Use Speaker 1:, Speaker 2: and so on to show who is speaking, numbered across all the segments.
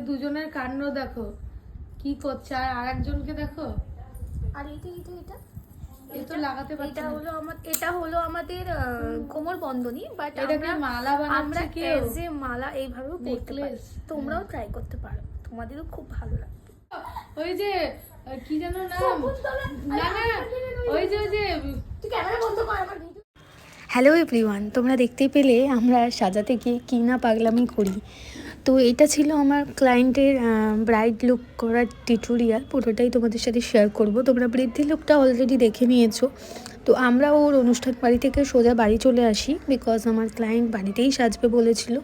Speaker 1: দুজনের কাণ্ড দেখো কি করছে, আর আরেকজনকে দেখো।
Speaker 2: আর এটা
Speaker 1: এই তো লাগাতে পারছি
Speaker 2: এটা হলো আমাদের কোমর বন্ধনী, বাট
Speaker 1: আমরা মালা বানাচ্ছি কি
Speaker 2: যে মালা এইভাবেও পরতে পারি, তোমরাও ট্রাই করতে পারো, তোমাদেরও খুব ভালো লাগবে।
Speaker 1: ওই যে কি যেন নাম, না না ওই যে
Speaker 2: তুই ক্যামেরা বন্ধ কর আমার ভিডিও।
Speaker 3: হ্যালো এভরিওয়ান, তোমরা দেখতে পেলে আমরা সাজাতে গিয়ে কী না পাগলামি করি। তো এটা ছিল আমার ক্লায়েন্টের ব্রাইড লুক করার টিউটোরিয়াল, পুরোটাই তোমাদের সাথে শেয়ার করব। তোমরা বৃদ্ধি লুকটা অলরেডি দেখে নিয়েছো। তো আমরা ওর অনুষ্ঠান বাড়ি থেকে সোজা বাড়ি চলে আসি, বিকজ আমার ক্লায়েন্ট বাড়িতেই সাজবে বলেছিল।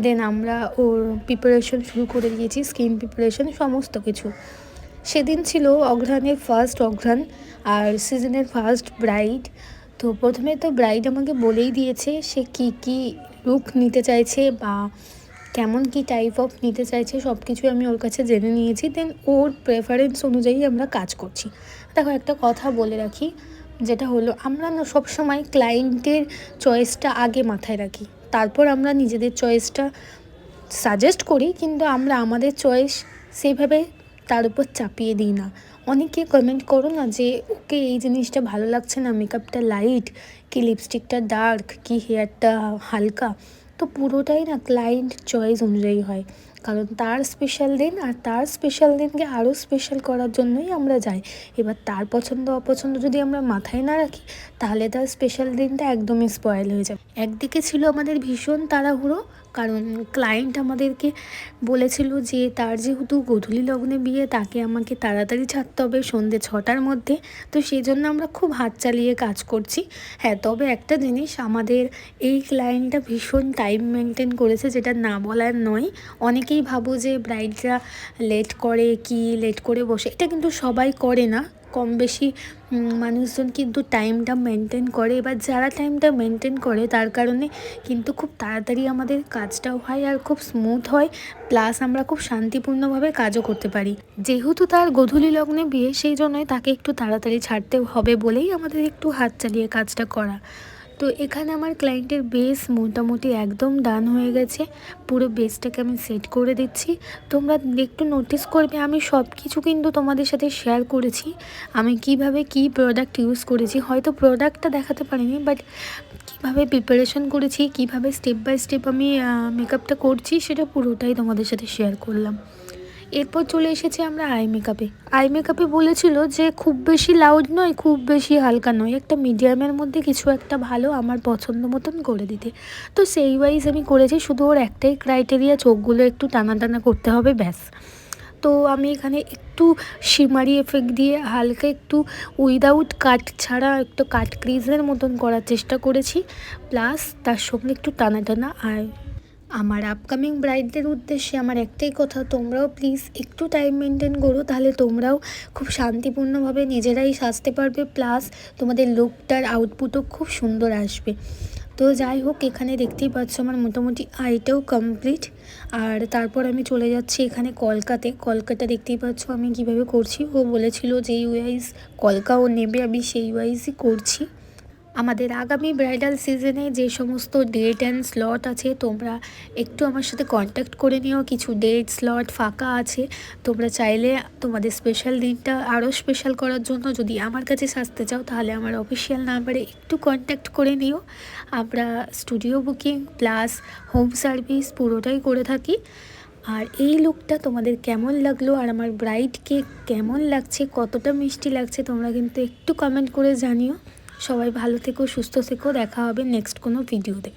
Speaker 3: দেন আমরা ওর প্রিপারেশন শুরু করে দিয়েছি, স্কিন প্রিপারেশন সমস্ত কিছু। সেদিন ছিল অঘ্রাণের ফার্স্ট অঘ্রাণ আর সিজনের ফার্স্ট ব্রাইড। তো প্রথমে তো ব্রাইড আমাকে বলেই দিয়েছে সে কি লুক নিতে চাইছে বা কেমন কি টাইপ অফ নিতে চাইছে, সব কিছুই আমি ওর কাছে জেনে নিয়েছি। দেন ওর প্রেফারেন্স অনুযায়ী আমরা কাজ করছি। দেখো একটা কথা বলে রাখি, যেটা হলো আমরা না সবসময় ক্লায়েন্টের চয়েসটা আগে মাথায় রাখি, তারপর আমরা নিজেদের চয়েসটা সাজেস্ট করি, কিন্তু আমরা আমাদের চয়েস সেইভাবে তার উপর চাপিয়ে দিই না। অনেকে কমেন্ট করো না যে ওকে এই জিনিসটা ভালো লাগছে না, মেকআপটা লাইট কি লিপস্টিকটা ডার্ক কি হেয়ারটা হালকা। তো পুরোটাই না ক্লায়েন্ট চয়েস অনুযায়ী হয়, কারণ তার স্পেশাল দিন আর তার স্পেশাল দিনকে আরও স্পেশাল করার জন্যই আমরা যাই। এবার তার পছন্দ অপছন্দ যদি আমরা মাথায় না রাখি, তাহলে তার স্পেশাল দিনটা একদমই স্পয়েল হয়ে যাবে। একদিকে ছিল আমাদের ভীষণ তাড়াহুড়ো, কারণ ক্লায়েন্ট আমাদেরকে বলেছিল যে তার যেহেতু গোধূলি লগ্নে বিয়ে, তাকে আমাকে তাড়াতাড়ি ছাড়তে হবে সন্ধ্যে 6টার মধ্যে। তো সেই জন্য আমরা খুব হাত চালিয়ে কাজ করছি। হ্যাঁ, তবে একটা জিনিস, আমাদের এই ক্লায়েন্টটা ভীষণ টাইম মেনটেন করেছে, যেটা না বলার নয়। অনেকেই ভাবো যে ব্রাইডরা লেট করে বসে, এটা কিন্তু সবাই করে না, কম বেশি মানুষজন কিন্তু টাইমটা মেনটেন করে। এবার যারা টাইমটা মেনটেন করে তার কারণে কিন্তু খুব তাড়াতাড়ি আমাদের কাজটাও হয় আর খুব স্মুথ হয়, প্লাস আমরা খুব শান্তিপূর্ণভাবে কাজও করতে পারি। যেহেতু তার গোধূলি লগ্নে বিয়ে, সেই জন্যই তাকে একটু তাড়াতাড়ি ছাড়তে হবে বলেই আমাদের একটু হাত চালিয়ে কাজটা করা। তো এখানে আমার ক্লায়েন্টের বেস মোটামুটি একদম ডান হয়ে গেছে। পুরো বেসটাকে আমি সেট করে দিচ্ছি। তোমরা একটু নোটিস করবে, আমি সব কিছু কিন্তু তোমাদের সাথে শেয়ার করেছি। আমি কিভাবে কি প্রোডাক্ট ইউজ করেছি, হয়তো প্রোডাক্টটা দেখাতে পারিনি, বাট কীভাবে প্রিপারেশন করেছি, কিভাবে স্টেপ বাই স্টেপ আমি মেকআপটা করছি, সেটা পুরোটাই তোমাদের সাথে শেয়ার করলাম। এরপর চলে এসেছি আমরা আই মেকআপে বলেছিল যে খুব বেশি লাউড নয়, খুব বেশি হালকা নয়, একটা মিডিয়ামের মধ্যে কিছু একটা ভালো আমার পছন্দ মতন করে দিতে। তো সেই ওয়াইজ আমি করেছি, শুধু ওর একটাই ক্রাইটেরিয়া, চোখগুলো একটু টানা টানা করতে হবে, ব্যাস। তো আমি এখানে একটু শিমারি এফেক্ট দিয়ে হালকা একটু উইদাউট কাট ছাড়া একটু কাট ক্রিজের মতন করার চেষ্টা করেছি, প্লাস তার সঙ্গে একটু টানা টানা। আর আমার আপকামিং ব্রাইডদের উদ্দেশ্যে আমার একটাই কথা, তোমরাও প্লিজ একটু টাইম মেনটেন করো, তাহলে তোমরাও খুব শান্তিপূর্ণভাবে নিজেরাই সাজতে পারবে, প্লাস তোমাদের লুকটার আউটপুটও খুব সুন্দর আসবে। তো যাই হোক, এখানে দেখতেই পাচ্ছ আমার মোটামুটি আইটাও কমপ্লিট। আর তারপর আমি চলে যাচ্ছি এখানে কলকাতা দেখতেই পাচ্ছ আমি কিভাবে করছি। ও বলেছিল যে এই ওয়াইজ কলকা ও নেবে, আমি সেই ওয়াইজই করছি। আমাদের আগামী ব্রাইডাল সিজনে যে সমস্ত ডেট অ্যান্ড স্লট আছে, তোমরা একটু আমার সাথে কন্ট্যাক্ট করে নিও। কিছু ডেট স্লট ফাঁকা আছে, তোমরা চাইলে তোমাদের স্পেশাল দিনটা আরও স্পেশাল করার জন্য যদি আমার কাছে সাজতে চাও, তাহলে আমার অফিসিয়াল নাম্বারে একটু কন্ট্যাক্ট করে নিও। আমরা studio booking plus home service পুরোটাই করে থাকি। আর এই লুকটা তোমাদের কেমন লাগলো, আর আমার ব্রাইডকে কেমন লাগছে, কতটা মিষ্টি লাগছে, তোমরা কিন্তু একটু কমেন্ট করে জানিও। সবাই ভালো থেকো, সুস্থ থেকো, দেখা হবে নেক্সট কোনো ভিডিওতে।